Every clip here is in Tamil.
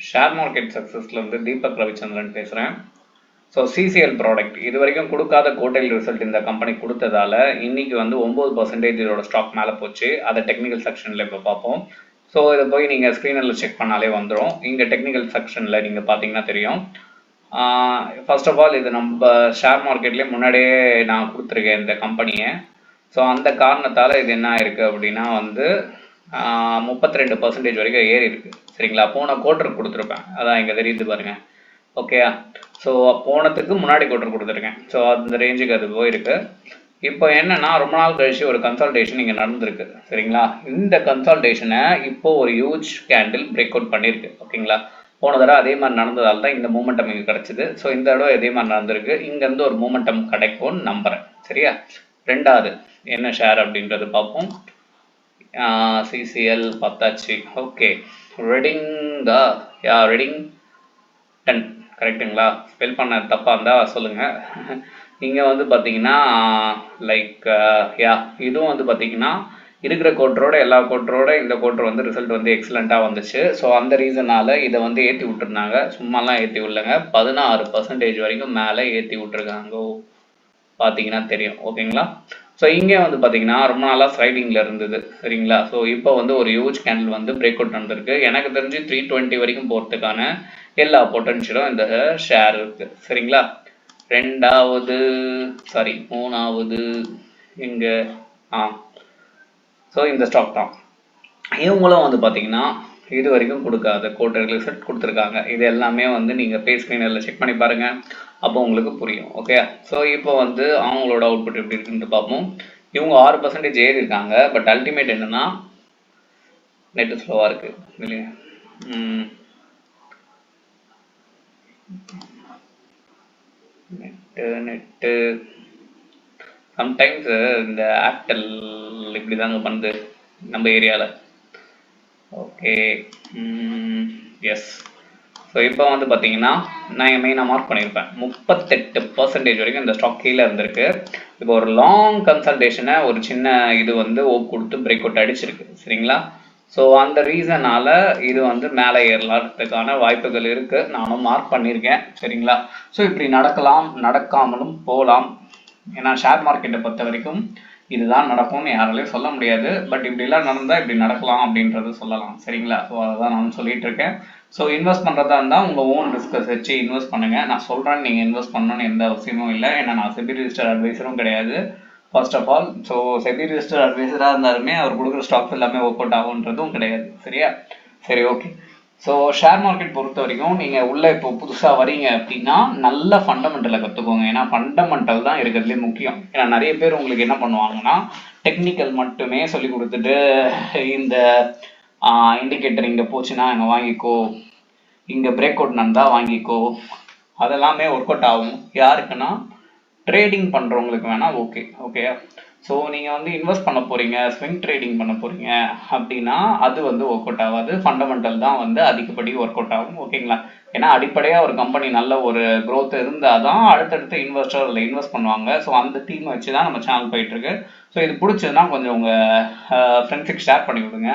ஷேர் மார்க்கெட் சக்ஸஸ்லேருந்து தீபக் ரவிச்சந்திரன் பேசுகிறேன். ஸோ சிசிஎல் ப்ராடக்ட் இது வரைக்கும் கொடுக்காத குவார்ட்டர்லி ரிசல்ட் இந்த கம்பெனி கொடுத்ததால இன்னைக்கு வந்து 9% இதோட ஸ்டாக் மேலே போச்சு. அதை டெக்னிக்கல் செக்ஷனில் இப்போ பார்ப்போம். ஸோ இதை போய் நீங்கள் ஸ்க்ரீனில் செக் பண்ணாலே வந்துடும். இங்கே டெக்னிக்கல் செக்ஷனில் நீங்கள் பார்த்தீங்கன்னா தெரியும். ஃபர்ஸ்ட் ஆஃப் ஆல் இது நம்ம ஷேர் மார்க்கெட்லேயே முன்னாடியே நான் கொடுத்துருக்கேன் இந்த கம்பெனியை. ஸோ அந்த காரணத்தால் இது என்ன ஆயிருக்கு அப்படின்னா வந்து 32% வரைக்கும் ஏறி இருக்கு. சரிங்களா, போன குவார்ட்டர் கொடுத்துருப்பேன், அதான் இங்கே தெரியுது பாருங்க. ஓகேயா, ஸோ போனதுக்கு முன்னாடி குவார்ட்டர் கொடுத்துருக்கேன். ஸோ அந்த ரேஞ்சுக்கு அது போயிருக்கு. இப்போ என்னன்னா ரொம்ப நாள் கழிச்சு ஒரு கன்சல்டேஷன் இங்கே நடந்திருக்கு. சரிங்களா, இந்த கன்சல்டேஷனை இப்போ ஒரு ஹியூஜ் கேண்டில் பிரேக் அவுட் பண்ணியிருக்கு. ஓகேங்களா, போன தடவை அதே மாதிரி நடந்ததால் தான் இந்த மூமெண்டம் இங்கே கிடச்சிது. ஸோ இந்த தடவை அதே மாதிரி நடந்திருக்கு. இங்கேருந்து ஒரு மூமெண்டம் கிடைக்கும்னு நம்புகிறேன். சரியா, ரெண்டாவது என்ன ஷேர் அப்படின்றது பார்ப்போம். சிசிஎல் பார்த்தாச்சு. ஓகே, ரெடிங்கா ரெடிங் 10 கரெக்டுங்களா? ஸ்பெல் பண்ண தப்பாக இருந்தால் சொல்லுங்கள். இங்கே வந்து பார்த்தீங்கன்னா லைக் இதுவும் வந்து பார்த்தீங்கன்னா இருக்கிற கோட்டரோட எல்லா கோட்டரோட இந்த கோட்டர் வந்து ரிசல்ட் வந்து எக்ஸலண்ட்டாக வந்துச்சு. ஸோ அந்த ரீசனால் இதை வந்து ஏற்றி விட்டுருந்தாங்க. சும்மாலாம் ஏற்றி விடலைங்க, 16% வரைக்கும் மேலே ஏற்றி விட்டுருக்காங்க. பார்த்தீங்கன்னா தெரியும். ஓகேங்களா, ஸோ இங்கே வந்து பார்த்தீங்கன்னா ரொம்ப நாளாக ஸ்லைடிங்கில் இருந்தது. சரிங்களா, ஸோ இப்போ வந்து ஒரு ஹியூஜ் கேண்டில் வந்து பிரேக் அவுட் நடந்திருக்கு. எனக்கு தெரிஞ்சு 320 வரைக்கும் போகிறதுக்கான எல்லா பொட்டன்ஷியலும் இந்த ஷேர் இருக்கு. சரிங்களா, மூணாவது இங்கே ஸோ இந்த ஸ்டாக் தான். இவங்களும் வந்து பார்த்தீங்கன்னா இது வரைக்கும் கொடுக்காத குவார்ட்டர்லி ரிசல்ட் கொடுத்துருக்காங்க. இது எல்லாமே வந்து நீங்கள் பே ஸ்க்ரீனில் செக் பண்ணி பாருங்கள், அப்போ உங்களுக்கு புரியும். ஓகே, ஸோ இப்போ வந்து அவங்களோட அவுட்புட் எப்படி இருக்குன்னு பார்ப்போம். இவங்க 6% ஏறி இருக்காங்க. பட் அல்டிமேட் என்னன்னா நெட்டு ஸ்லோவாக இருக்குது இல்லையா. நெட்டு சம்டைம்ஸ் இந்த ஆக்டல் இப்படி தாங்க பண்ணுது நம்ம ஏரியாவில். Okay, S. ஸோ இப்போ வந்து பார்த்தீங்கன்னா நான் மெயினாக மார்க் பண்ணியிருப்பேன் 38% வரைக்கும் இந்த ஸ்டாக் கீழே இருந்திருக்கு. இப்போ ஒரு லாங் கன்சல்டேஷனை ஒரு சின்ன இது வந்து ஓப் கொடுத்து பிரேக் அவுட் அடிச்சிருக்கு. சரிங்களா, ஸோ அந்த ரீசனால் இது வந்து மேலே ஏறலாறதுக்கான வாய்ப்புகள் இருக்குது. நானும் மார்க் பண்ணியிருக்கேன். சரிங்களா, ஸோ இப்படி நடக்கலாம், நடக்காமலும் போகலாம். ஏன்னா ஷேர் மார்க்கெட்டை பொறுத்த வரைக்கும் இதுதான் நடக்கும்னு யாராலையும் சொல்ல முடியாது. பட் இப்படிலாம் நடந்தால் இப்படி நடக்கலாம் அப்படின்றது சொல்லலாம். சரிங்களா, ஸோ அதுதான் நான் சொல்லிட்டு இருக்கேன். ஸோ இன்வெஸ்ட் பண்ணுறதா இருந்தால் உங்கள் ஓன் ரிஸ்க்கை வச்சு இன்வெஸ்ட் பண்ணுங்கள். நான் சொல்கிறேன் நீங்கள் இன்வெஸ்ட் பண்ணணும்னு எந்த அவசியமும் இல்லை. ஏன்னா நான் செபி ரிஜிஸ்டர் அட்வைசரும் கிடையாது first of all. So SEBI register அட்வைசராக இருந்தாலுமே அவர் கொடுக்குற ஸ்டாக்ஸ் எல்லாமே ஒர்க் அவுட் ஆகுன்றதும் கிடையாது. சரியா, சரி, ஓகே. ஸோ ஷேர் மார்க்கெட் பொறுத்த வரைக்கும் நீங்கள் உள்ளே இப்போ புதுசாக வரீங்க அப்படின்னா நல்ல ஃபண்டமெண்டலை கற்றுக்கோங்க. ஏன்னா ஃபண்டமெண்டல் தான் இருக்கிறதுலே முக்கியம். ஏன்னா நிறைய பேர் உங்களுக்கு என்ன பண்ணுவாங்கன்னா டெக்னிக்கல் மட்டுமே சொல்லி கொடுத்துட்டு இந்த இண்டிகேட்டர் இங்கே போச்சுன்னா இங்கே வாங்கிக்கோ, இங்கே பிரேக் அவுட் நடந்தால் வாங்கிக்கோ, அதெல்லாமே ஒர்க் அவுட் ஆகும். யாருக்குன்னா ட்ரேடிங் பண்ணுறவங்களுக்கு வேணால் ஓகே. ஸோ நீங்கள் வந்து இன்வெஸ்ட் பண்ண போகிறீங்க, ஸ்விங் ட்ரேடிங் பண்ண போகிறீங்க அப்படின்னா அது வந்து ஒர்க் அவுட் ஆகாது. ஃபண்டமெண்டல் தான் வந்து அதிகப்படி ஒர்க் அவுட் ஆகும். ஓகேங்களா, ஏன்னா அடிப்படையாக ஒரு கம்பெனி நல்ல ஒரு க்ரோத் இருந்தால் தான் அடுத்தடுத்து இன்வெஸ்டர் அதில் இன்வெஸ்ட் பண்ணுவாங்க. ஸோ அந்த டீமை வச்சு தான் நம்ம சேனல் போயிட்டுருக்கு. ஸோ இது பிடிச்சதுன்னா கொஞ்சம் உங்கள் ஃப்ரெண்ட்ஸுக்கு ஷேர் பண்ணி விடுங்க.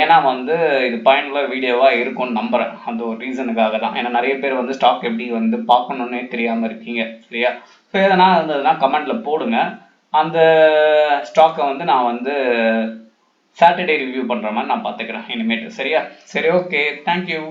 ஏன்னா வந்து இது பயனுள்ள வீடியோவாக இருக்கும்னு நம்புகிறேன். அந்த ஒரு ரீசனுக்காக தான். ஏன்னா நிறைய பேர் வந்து ஸ்டாக் எப்படி வந்து பார்க்கணுன்னே தெரியாமல் இருக்கீங்க. சரியா, ஸோ எதனா இருந்ததுன்னா கமெண்டில் போடுங்க. அந்த ஸ்டாக்கை வந்து நான் வந்து சாட்டர்டே ரிவ்யூ பண்ணுற மாதிரி நான் பார்த்துக்கிறேன் இனிமேட்டு. சரியா, சரி, ஓகே, தேங்க்யூ.